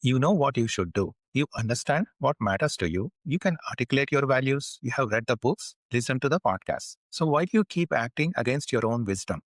You know what you should do. You understand what matters to you. You can articulate your values. You have read the books, listen to the podcasts. So why do you keep acting against your own wisdom?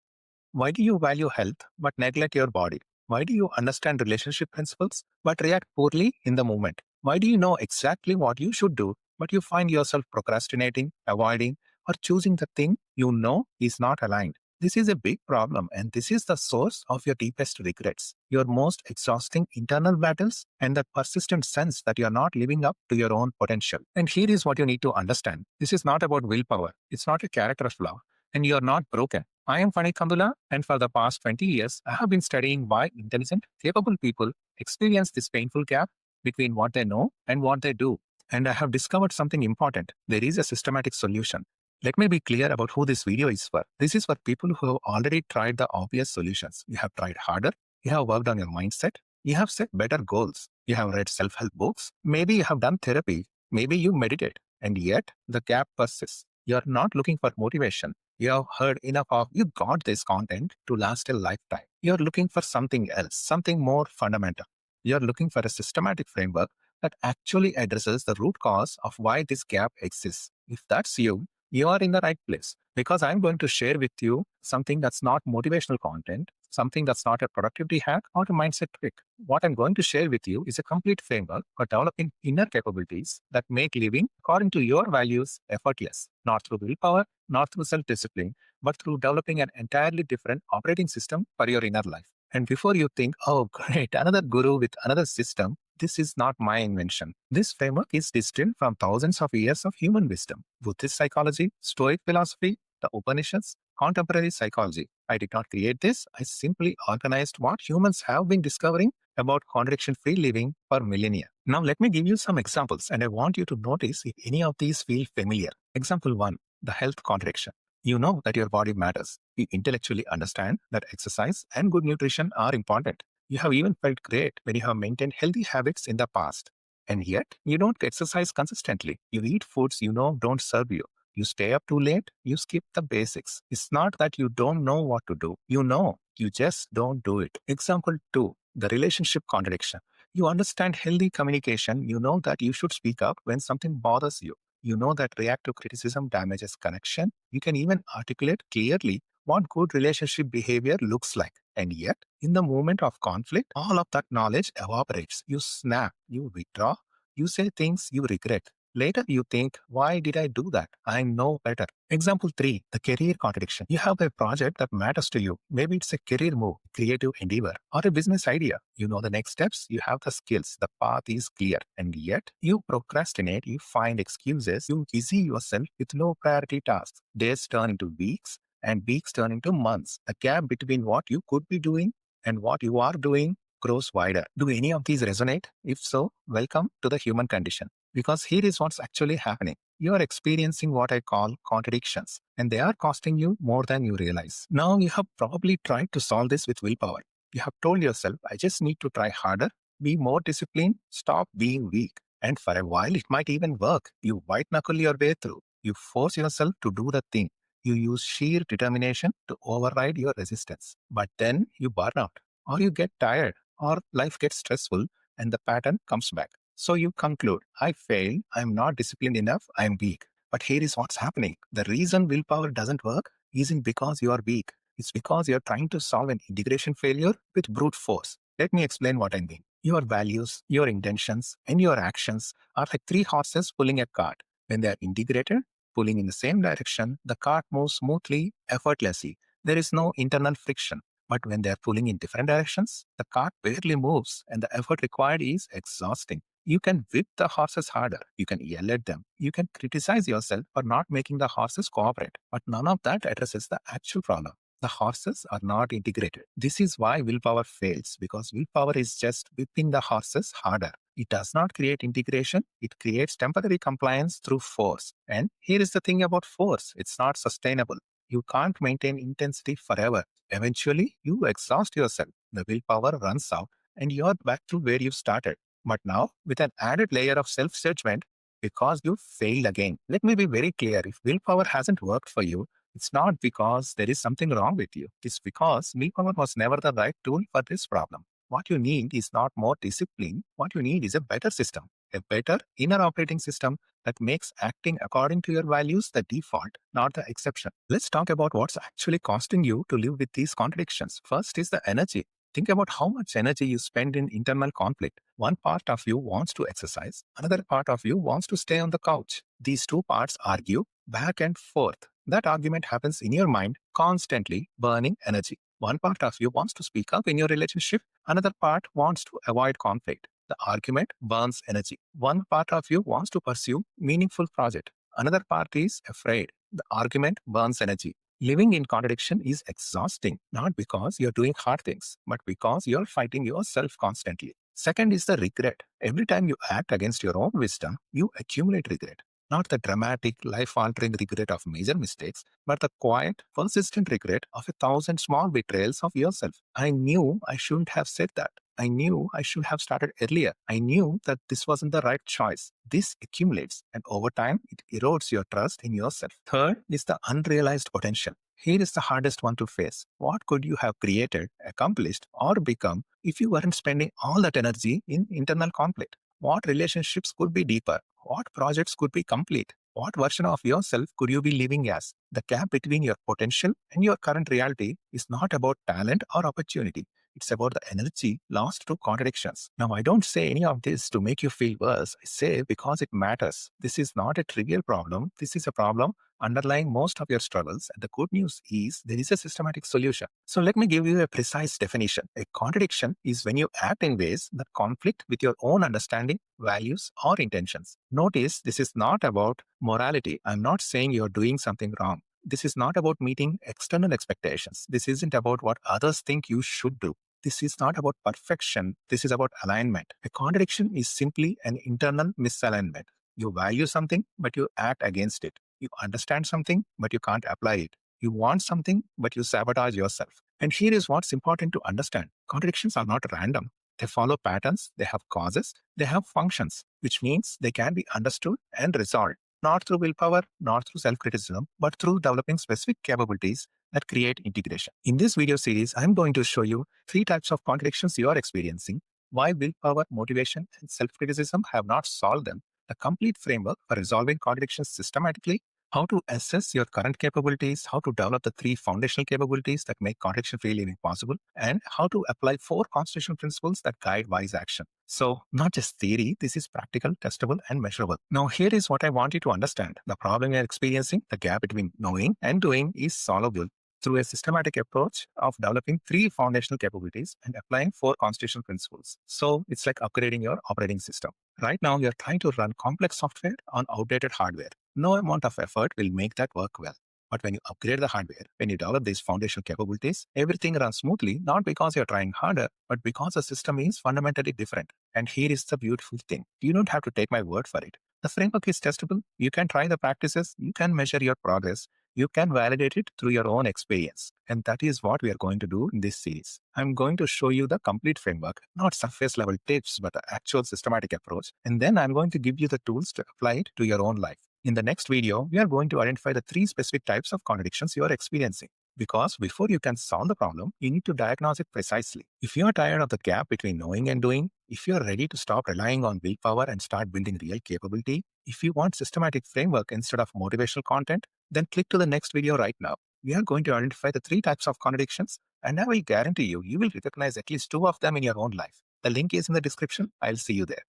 Why do you value health but neglect your body? Why do you understand relationship principles but react poorly in the moment? Why do you know exactly what you should do but you find yourself procrastinating, avoiding, or choosing the thing you know is not aligned? This is a big problem, and this is the source of your deepest regrets, your most exhausting internal battles, and that persistent sense that you are not living up to your own potential. And here is what you need to understand: this is not about willpower, it's not a character flaw, and you are not broken. I am Fani Kandula, and for the past 20 years, I have been studying why intelligent, capable people experience this painful gap between what they know and what they do. And I have discovered something important. There is a systematic solution. Let me be clear about who this video is for. This is for people who have already tried the obvious solutions. You have tried harder, you have worked on your mindset, you have set better goals, you have read self help books, maybe you have done therapy, maybe you meditate, and yet the gap persists. You are not looking for motivation. You have heard enough of you got this content to last a lifetime. You're looking for something else, something more fundamental. You're looking for a systematic framework that actually addresses the root cause of why this gap exists. If that's you, you are in the right place, because I'm going to share with you something that's not motivational content, something that's not a productivity hack or a mindset trick. What I'm going to share with you is a complete framework for developing inner capabilities that make living according to your values effortless, not through willpower, not through self-discipline, but through developing an entirely different operating system for your inner life. And before you think, oh, great, another guru with another system, this is not my invention. This framework is distilled from thousands of years of human wisdom: Buddhist psychology, Stoic philosophy, the Upanishads, contemporary psychology. I did not create this. I simply organized what humans have been discovering about contradiction-free living for millennia. Now, let me give you some examples, and I want you to notice if any of these feel familiar. Example 1, the health contradiction. You know that your body matters. You intellectually understand that exercise and good nutrition are important. You have even felt great when you have maintained healthy habits in the past. And yet, you don't exercise consistently. You eat foods you know don't serve you. You stay up too late. You skip the basics. It's not that you don't know what to do. You know, you just don't do it. Example 2, the relationship contradiction. You understand healthy communication. You know that you should speak up when something bothers you. You know that reactive criticism damages connection. You can even articulate clearly what good relationship behavior looks like. And yet, in the moment of conflict, all of that knowledge evaporates. You snap, you withdraw, you say things you regret. Later, you think, why did I do that? I know better. Example 3, the career contradiction. You have a project that matters to you. Maybe it's a career move, creative endeavor, or a business idea. You know the next steps, you have the skills, the path is clear. And yet, you procrastinate, you find excuses, you busy yourself with low priority tasks. Days turn into weeks, and weeks turn into months. The gap between what you could be doing and what you are doing grows wider. Do any of these resonate? If so, welcome to the human condition. Because here is what's actually happening. You are experiencing what I call contradictions, and they are costing you more than you realize. Now, you have probably tried to solve this with willpower. You have told yourself, I just need to try harder, be more disciplined, stop being weak. And for a while, it might even work. You white knuckle your way through. You force yourself to do the thing. You use sheer determination to override your resistance. But then you burn out, or you get tired, or life gets stressful, and the pattern comes back. So you conclude, I failed, I'm not disciplined enough, I'm weak. But here is what's happening. The reason willpower doesn't work isn't because you are weak. It's because you're trying to solve an integration failure with brute force. Let me explain what I mean. Your values, your intentions, and your actions are like three horses pulling a cart. When they are integrated, pulling in the same direction, the cart moves smoothly, effortlessly. There is no internal friction. But when they are pulling in different directions, the cart barely moves, and the effort required is exhausting. You can whip the horses harder. You can yell at them. You can criticize yourself for not making the horses cooperate. But none of that addresses the actual problem. The horses are not integrated. This is why willpower fails, because willpower is just whipping the horses harder. It does not create integration. It creates temporary compliance through force. And here is the thing about force. It's not sustainable. You can't maintain intensity forever. Eventually, you exhaust yourself. The willpower runs out and you're back to where you started. But now, with an added layer of self-judgment, because you failed again. Let me be very clear. If willpower hasn't worked for you, it's not because there is something wrong with you. It's because willpower was never the right tool for this problem. What you need is not more discipline. What you need is a better system, a better inner operating system that makes acting according to your values the default, not the exception. Let's talk about what's actually costing you to live with these contradictions. First is the energy. Think about how much energy you spend in internal conflict. One part of you wants to exercise, another part of you wants to stay on the couch. These two parts argue back and forth. That argument happens in your mind, constantly burning energy. One part of you wants to speak up in your relationship, another part wants to avoid conflict. The argument burns energy. One part of you wants to pursue meaningful project. Another part is afraid. The argument burns energy. Living in contradiction is exhausting, not because you're doing hard things, but because you're fighting yourself constantly. Second is the regret. Every time you act against your own wisdom, you accumulate regret. Not the dramatic, life-altering regret of major mistakes, but the quiet, persistent regret of 1,000 small betrayals of yourself. I knew I shouldn't have said that. I knew I should have started earlier. I knew that this wasn't the right choice. This accumulates, and over time, it erodes your trust in yourself. Third is the unrealized potential. Here is the hardest one to face. What could you have created, accomplished, or become if you weren't spending all that energy in internal conflict? What relationships could be deeper? What projects could be complete? What version of yourself could you be living as? The gap between your potential and your current reality is not about talent or opportunity. It's about the energy lost to contradictions. Now, I don't say any of this to make you feel worse. I say because it matters. This is not a trivial problem. This is a problem underlying most of your struggles. And the good news is there is a systematic solution. So let me give you a precise definition. A contradiction is when you act in ways that conflict with your own understanding, values, or intentions. Notice this is not about morality. I'm not saying you're doing something wrong. This is not about meeting external expectations. This isn't about what others think you should do. This is not about perfection. This is about alignment. A contradiction is simply an internal misalignment. You value something, but you act against it. You understand something, but you can't apply it. You want something, but you sabotage yourself. And here is what's important to understand. Contradictions are not random. They follow patterns, they have causes, they have functions, which means they can be understood and resolved, not through willpower, not through self-criticism, but through developing specific capabilities that create integration. In this video series, I'm going to show you 3 types of contradictions you are experiencing, why willpower, motivation, and self-criticism have not solved them, the complete framework for resolving contradictions systematically, how to assess your current capabilities, how to develop the 3 foundational capabilities that make contradiction-free living possible, and how to apply 4 constitutional principles that guide wise action. So, not just theory, this is practical, testable, and measurable. Now, here is what I want you to understand. The problem you're experiencing, the gap between knowing and doing, is solvable through a systematic approach of developing 3 foundational capabilities and applying 4 constitutional principles. So, it's like upgrading your operating system. Right now, you're trying to run complex software on outdated hardware. No amount of effort will make that work well. But when you upgrade the hardware, when you develop these foundational capabilities, everything runs smoothly, not because you're trying harder, but because the system is fundamentally different. And here is the beautiful thing. You don't have to take my word for it. The framework is testable. You can try the practices. You can measure your progress. You can validate it through your own experience. And that is what we are going to do in this series. I'm going to show you the complete framework, not surface level tips, but the actual systematic approach. And then I'm going to give you the tools to apply it to your own life. In the next video, we are going to identify the 3 specific types of contradictions you are experiencing. Because before you can solve the problem, you need to diagnose it precisely. If you are tired of the gap between knowing and doing, if you are ready to stop relying on willpower and start building real capability, if you want systematic framework instead of motivational content, then click to the next video right now. We are going to identify the 3 types of contradictions, and I will guarantee you, you will recognize at least 2 of them in your own life. The link is in the description. I'll see you there.